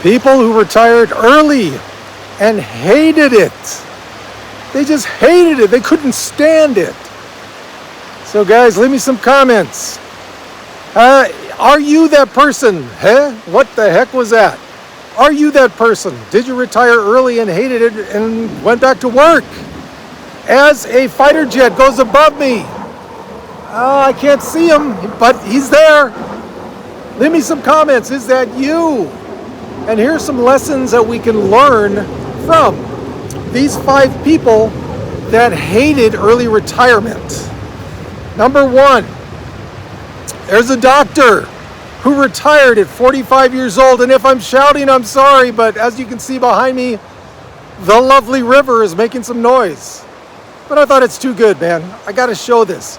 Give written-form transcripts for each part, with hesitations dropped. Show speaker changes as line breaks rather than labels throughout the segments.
People who retired early and hated it. They just hated it. They couldn't stand it. So guys, leave me some comments. Are you that person? What the heck was that? Are you that person? Did you retire early and hated it and went back to work? As a fighter jet goes above me. I can't see him, but he's there. Leave me some comments. Is that you? And here's some lessons that we can learn from these 5 people that hated early retirement. Number 1, there's a doctor who retired at 45 years old. And if I'm shouting, I'm sorry, but as you can see behind me, the lovely river is making some noise. But I thought it's too good, man. I got to show this.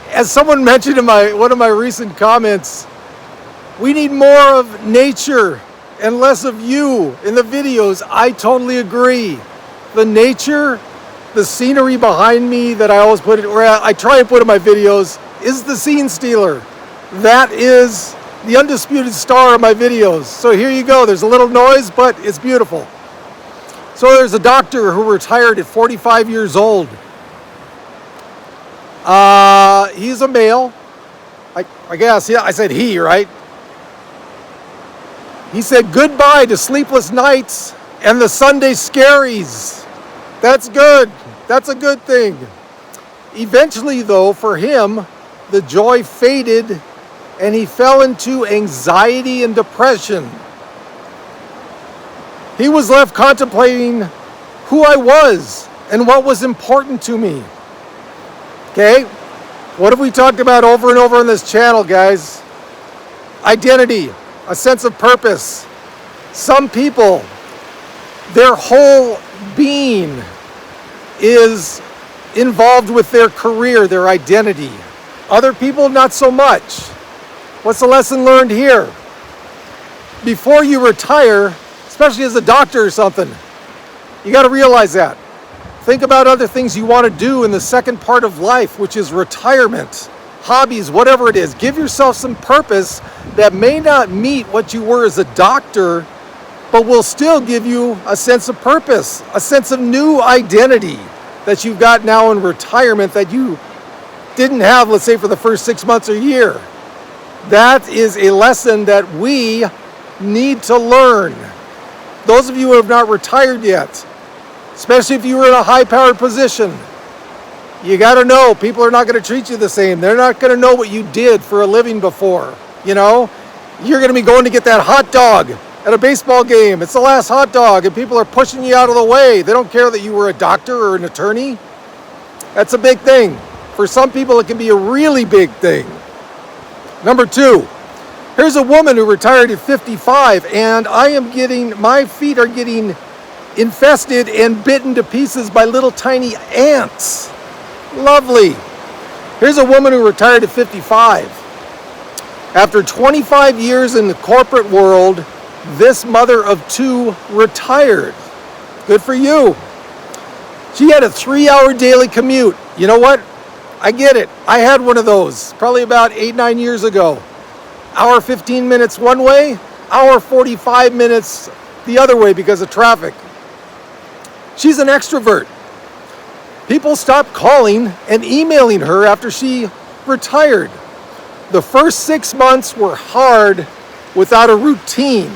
As someone mentioned in one of my recent comments, we need more of nature and less of you in the videos. I totally agree. The nature, the scenery behind me that I always put it, or I try and put in my videos, is the scene stealer. That is the undisputed star of my videos. So here you go. There's a little noise, but it's beautiful. So there's a doctor who retired at 45 years old. He's a male. I guess, yeah, I said he, right? He said goodbye to sleepless nights and the Sunday scaries. That's good. That's a good thing. Eventually, though, for him, the joy faded and he fell into anxiety and depression. He was left contemplating who I was and what was important to me. Okay? What have we talked about over and over on this channel, guys? Identity, a sense of purpose. Some people, their whole being is involved with their career, their identity. Other people, not so much. What's the lesson learned here? Before you retire, especially as a doctor or something, you got to realize that. Think about other things you want to do in the second part of life, which is retirement, hobbies, whatever it is. Give yourself some purpose that may not meet what you were as a doctor, but will still give you a sense of purpose, a sense of new identity that you've got now in retirement that you didn't have, let's say, for the first 6 months or year. That is a lesson that we need to learn. Those of you who have not retired yet, especially if you were in a high-powered position, you got to know people are not going to treat you the same. They're not going to know what you did for a living before. You know, you're going to be going to get that hot dog at a baseball game. It's the last hot dog, and people are pushing you out of the way. They don't care that you were a doctor or an attorney. That's a big thing. For some people, it can be a really big thing. Number 2, here's a woman who retired at 55, and my feet are getting infested and bitten to pieces by little tiny ants. Lovely. Here's a woman who retired at 55. After 25 years in the corporate world, this mother of 2 retired. Good for you. She had a 3-hour daily commute. You know what? I get it. I had one of those probably about 8-9 years ago. Hour 15 minutes one way, hour 45 minutes the other way because of traffic. She's an extrovert. People stopped calling and emailing her after she retired. The first 6 months were hard without a routine.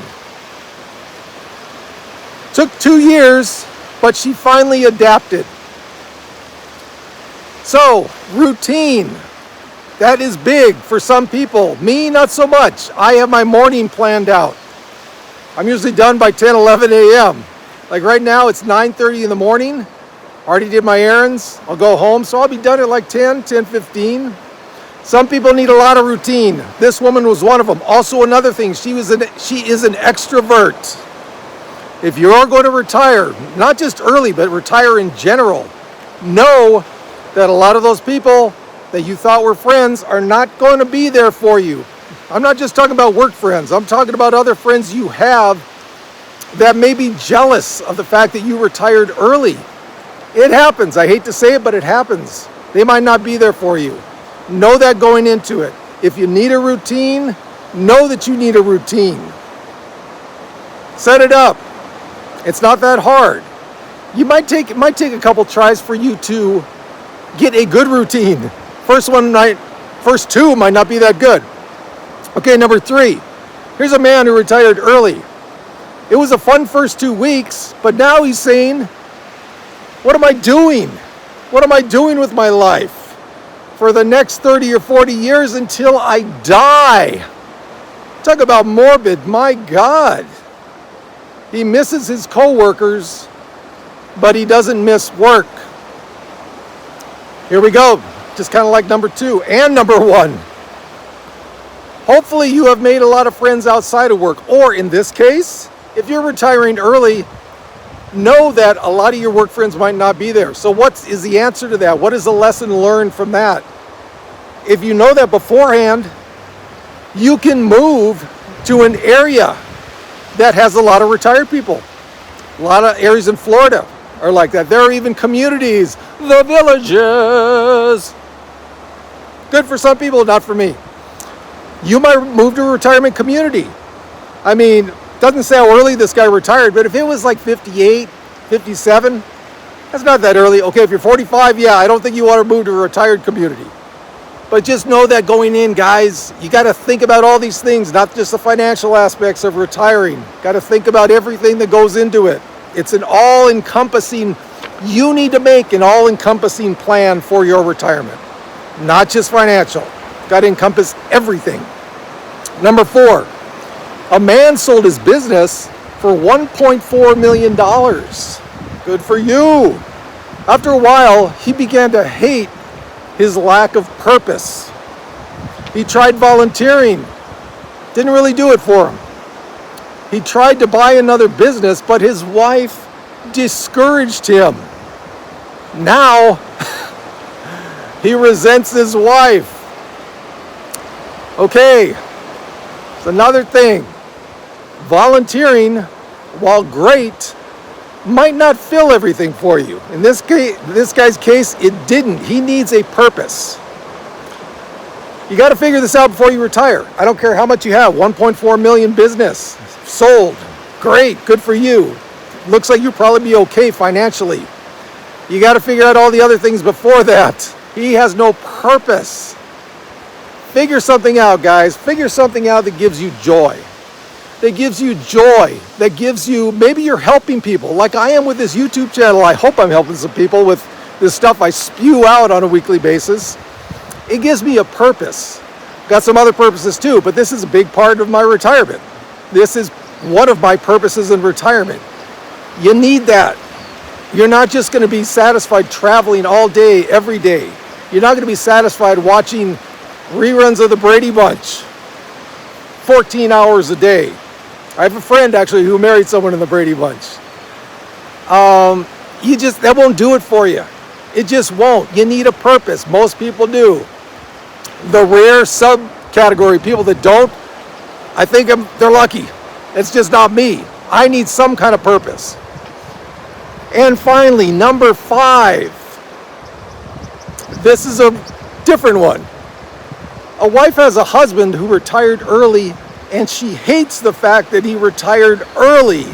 Took 2 years, but she finally adapted. So, routine. That is big for some people. Me, not so much. I have my morning planned out. I'm usually done by 10, 11 a.m. Like right now, it's 9:30 in the morning. Already did my errands. I'll go home, so I'll be done at like 10:15. Some people need a lot of routine. This woman was one of them. Also, another thing, she is an extrovert. If you're going to retire, not just early, but retire in general, know that a lot of those people that you thought were friends are not going to be there for you. I'm not just talking about work friends. I'm talking about other friends you have that may be jealous of the fact that you retired early. It happens. I hate to say it, but it happens. They might not be there for you. Know that going into it. If you need a routine, know that you need a routine. Set it up. It's not that hard. It might take a couple tries for you to get a good routine. First two might not be that good. Okay, number 3. Here's a man who retired early. It was a fun first 2 weeks, but now he's saying, what am I doing? What am I doing with my life for the next 30 or 40 years until I die? Talk about morbid, my God. He misses his coworkers, but he doesn't miss work. Here we go. Just kind of like number 2 and number 1. Hopefully you have made a lot of friends outside of work, or in this case, if you're retiring early, know that a lot of your work friends might not be there. So what is the answer to that? What is the lesson learned from that? If you know that beforehand, you can move to an area that has a lot of retired people. A lot of areas in Florida are like that. There are even communities, the villages. Good for some people, not for me. You might move to a retirement community. I mean, doesn't say how early this guy retired, but if it was like 58, 57, that's not that early. Okay, if you're 45, yeah, I don't think you want to move to a retired community. But just know that going in, guys, you got to think about all these things, not just the financial aspects of retiring. Got to think about everything that goes into it. It's an all-encompassing, you need to make an all-encompassing plan for your retirement, not just financial. Got to encompass everything. Number 4, a man sold his business for $1.4 million. Good for you. After a while, he began to hate his lack of purpose. He tried volunteering. Didn't really do it for him. He tried to buy another business, but his wife discouraged him. Now, he resents his wife. Okay, it's another thing. Volunteering, while great, might not fill everything for you. In this guy's case, it didn't. He needs a purpose. You got to figure this out before you retire. I don't care how much you have. 1.4 million business sold. Great, good for you. Looks like you'll probably be okay financially. You got to figure out all the other things before that. He has no purpose. Figure something out, guys. Figure something out that gives you joy. That gives you joy. That gives you, maybe you're helping people like I am with this YouTube channel. I hope I'm helping some people with this stuff I spew out on a weekly basis. It gives me a purpose. Got some other purposes too, but this is a big part of my retirement. This is one of my purposes in retirement. You need that. You're not just going to be satisfied traveling all day, every day. You're not going to be satisfied watching reruns of the Brady Bunch 14 hours a day. I have a friend actually who married someone in the Brady Bunch. That won't do it for you. It just won't. You need a purpose. Most people do. The rare subcategory, people that don't, I think they're lucky. It's just not me. I need some kind of purpose. And finally, number 5. This is a different one. A wife has a husband who retired early, and she hates the fact that he retired early.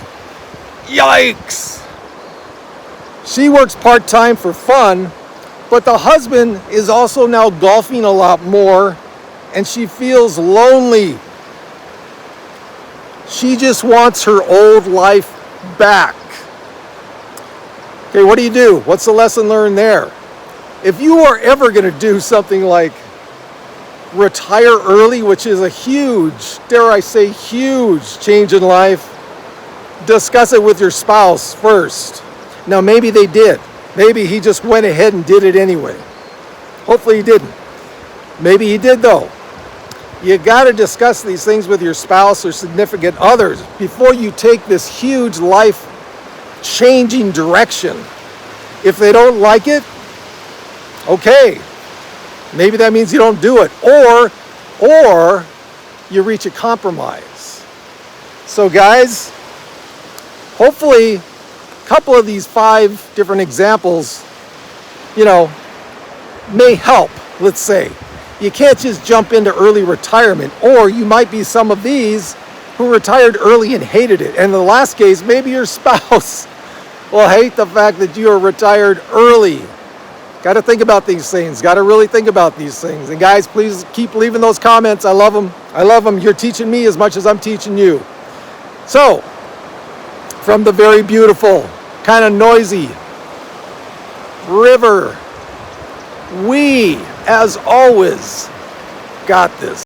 Yikes! She works part-time for fun, but the husband is also now golfing a lot more, and she feels lonely. She just wants her old life back. Okay, what do? What's the lesson learned there? If you are ever going to do something like retire early, which is a huge, dare I say, huge change in life, discuss it with your spouse first. Now, maybe they did. Maybe he just went ahead and did it anyway. Hopefully he didn't. Maybe he did, though. You got to discuss these things with your spouse or significant others before you take this huge life-changing direction. If they don't like it, okay. Maybe that means you don't do it. Or you reach a compromise. So guys, hopefully a couple of these 5 different examples, may help, let's say. You can't just jump into early retirement, or you might be some of these who retired early and hated it. And in the last case, maybe your spouse will hate the fact that you are retired early. Got to think about these things. Got to really think about these things. And guys, please keep leaving those comments. I love them. I love them. You're teaching me as much as I'm teaching you. So, from the very beautiful, kind of noisy river, we, as always, got this.